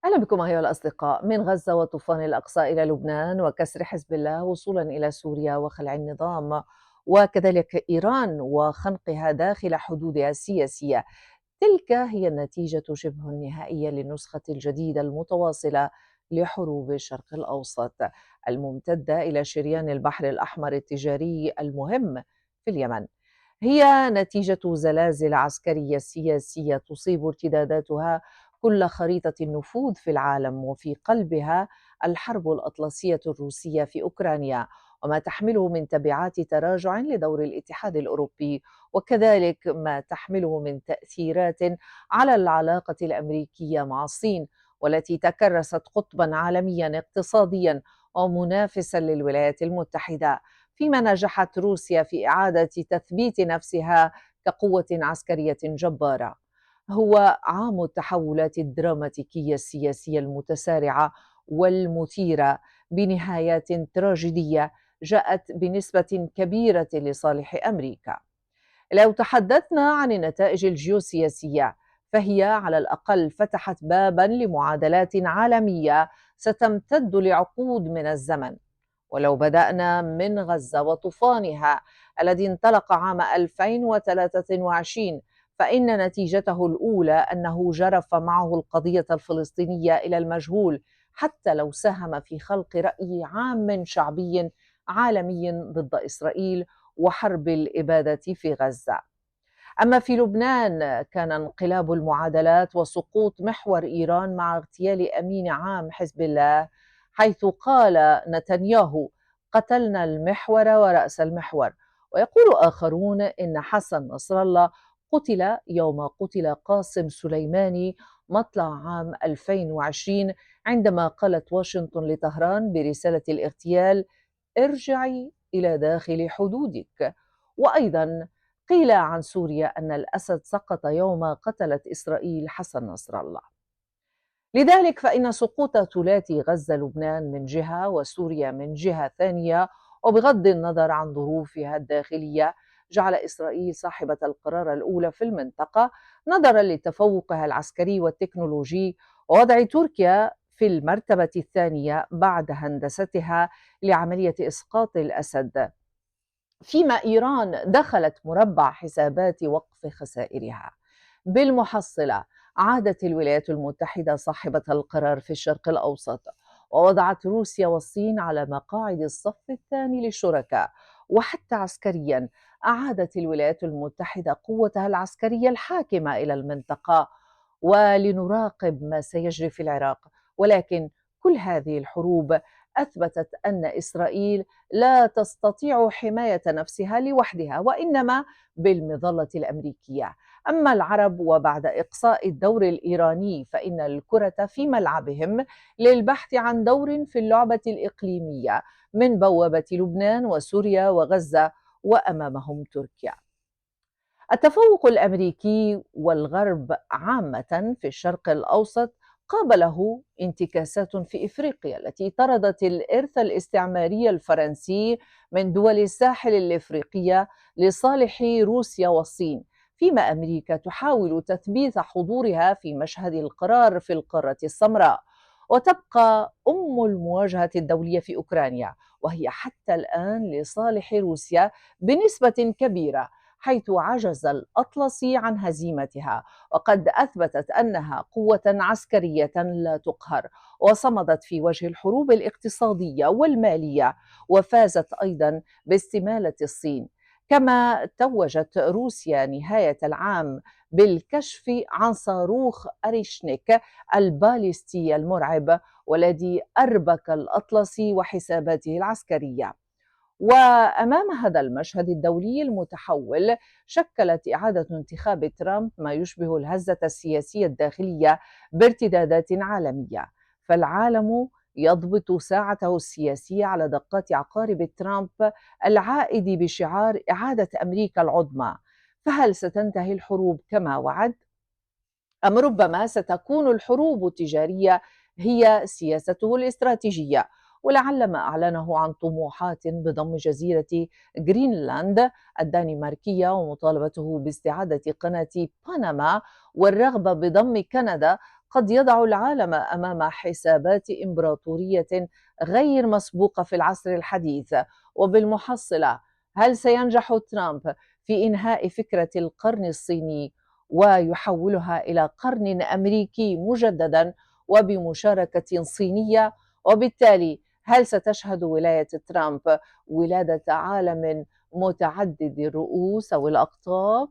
أهلا بكم أيها الأصدقاء. من غزة وطوفان الأقصى إلى لبنان وكسر حزب الله وصولا إلى سوريا وخلع النظام، وكذلك إيران وخنقها داخل حدودها السياسية. تلك هي النتيجة شبه النهائية للنسخة الجديدة المتواصلة لحروب الشرق الأوسط، الممتدة إلى شريان البحر الأحمر التجاري المهم في اليمن. هي نتيجة زلازل عسكرية سياسية تصيب ارتداداتها كل خريطة النفوذ في العالم، وفي قلبها الحرب الأطلسية الروسية في أوكرانيا، وما تحمله من تبعات تراجع لدور الاتحاد الأوروبي، وكذلك ما تحمله من تأثيرات على العلاقة الأمريكية مع الصين، والتي تكرست قطبا عالميا اقتصاديا ومنافسا للولايات المتحدة، فيما نجحت روسيا في إعادة تثبيت نفسها كقوة عسكرية جبارة. هو عام التحولات الدراماتيكية السياسية المتسارعة والمثيرة، بنهايات تراجيدية جاءت بنسبة كبيرة لصالح أمريكا. لو تحدثنا عن النتائج الجيوسياسية، فهي على الأقل فتحت بابا لمعادلات عالمية ستمتد لعقود من الزمن. ولو بدأنا من غزة وطوفانها الذي انطلق عام 2023، فإن نتيجته الأولى أنه جرف معه القضية الفلسطينية إلى المجهول، حتى لو ساهم في خلق رأي عام شعبي عالمي ضد إسرائيل وحرب الإبادة في غزة. أما في لبنان، كان انقلاب المعادلات وسقوط محور إيران مع اغتيال أمين عام حزب الله، حيث قال نتنياهو: قتلنا المحور ورأس المحور. ويقول آخرون إن حسن نصر الله قتل يوم قتل قاسم سليماني مطلع عام 2020، عندما قالت واشنطن لطهران برسالة الاغتيال: ارجعي إلى داخل حدودك. وأيضا قيل عن سوريا أن الأسد سقط يوم قتلت إسرائيل حسن نصر الله. لذلك فإن سقوط ثلاثي غزة لبنان من جهة وسوريا من جهة ثانية، وبغض النظر عن ظروفها الداخلية، جعل إسرائيل صاحبة القرار الأولى في المنطقة، نظرا لتفوقها العسكري والتكنولوجي، ووضع تركيا في المرتبة الثانية بعد هندستها لعملية إسقاط الأسد، فيما إيران دخلت مربع حسابات وقف خسائرها. بالمحصلة، عادت الولايات المتحدة صاحبة القرار في الشرق الأوسط، ووضعت روسيا والصين على مقاعد الصف الثاني للشركاء. وحتى عسكريا، أعادت الولايات المتحدة قوتها العسكرية الحاكمة إلى المنطقة. ولنراقب ما سيجري في العراق. ولكن كل هذه الحروب أثبتت أن إسرائيل لا تستطيع حماية نفسها لوحدها، وإنما بالمظلة الأمريكية. أما العرب، وبعد إقصاء الدور الإيراني، فإن الكرة في ملعبهم للبحث عن دور في اللعبة الإقليمية من بوابة لبنان وسوريا وغزة، وأمامهم تركيا. التفوق الأمريكي والغرب عامة في الشرق الأوسط قابله انتكاسات في إفريقيا، التي طردت الإرث الاستعماري الفرنسي من دول الساحل الإفريقية لصالح روسيا والصين، فيما أمريكا تحاول تثبيت حضورها في مشهد القرار في القارة السمراء. وتبقى المواجهة الدولية في أوكرانيا، وهي حتى الآن لصالح روسيا بنسبة كبيرة، حيث عجز الأطلسي عن هزيمتها، وقد أثبتت أنها قوة عسكرية لا تقهر، وصمدت في وجه الحروب الاقتصادية والمالية، وفازت أيضا باستمالة الصين. كما توجت روسيا نهاية العام بالكشف عن صاروخ أريشنيك الباليستي المرعب، والذي أربك الأطلسي وحساباته العسكرية. وأمام هذا المشهد الدولي المتحول، شكلت إعادة انتخاب ترامب ما يشبه الهزة السياسية الداخلية بارتدادات عالمية. فالعالم يضبط ساعته السياسية على دقات عقارب ترامب العائد بشعار إعادة أمريكا العظمى. فهل ستنتهي الحروب كما وعد؟ أم ربما ستكون الحروب التجارية هي سياسته الاستراتيجية؟ ولعل ما أعلنه عن طموحات بضم جزيرة غرينلاند الدنماركية ومطالبته باستعادة قناة بنما والرغبة بضم كندا قد يضع العالم أمام حسابات إمبراطورية غير مسبوقة في العصر الحديث. وبالمحصلة، هل سينجح ترامب في إنهاء فكرة القرن الصيني ويحولها إلى قرن أمريكي مجددا وبمشاركة صينية؟ وبالتالي هل ستشهد ولاية ترامب ولادة عالم متعدد الرؤوس أو الأقطاب؟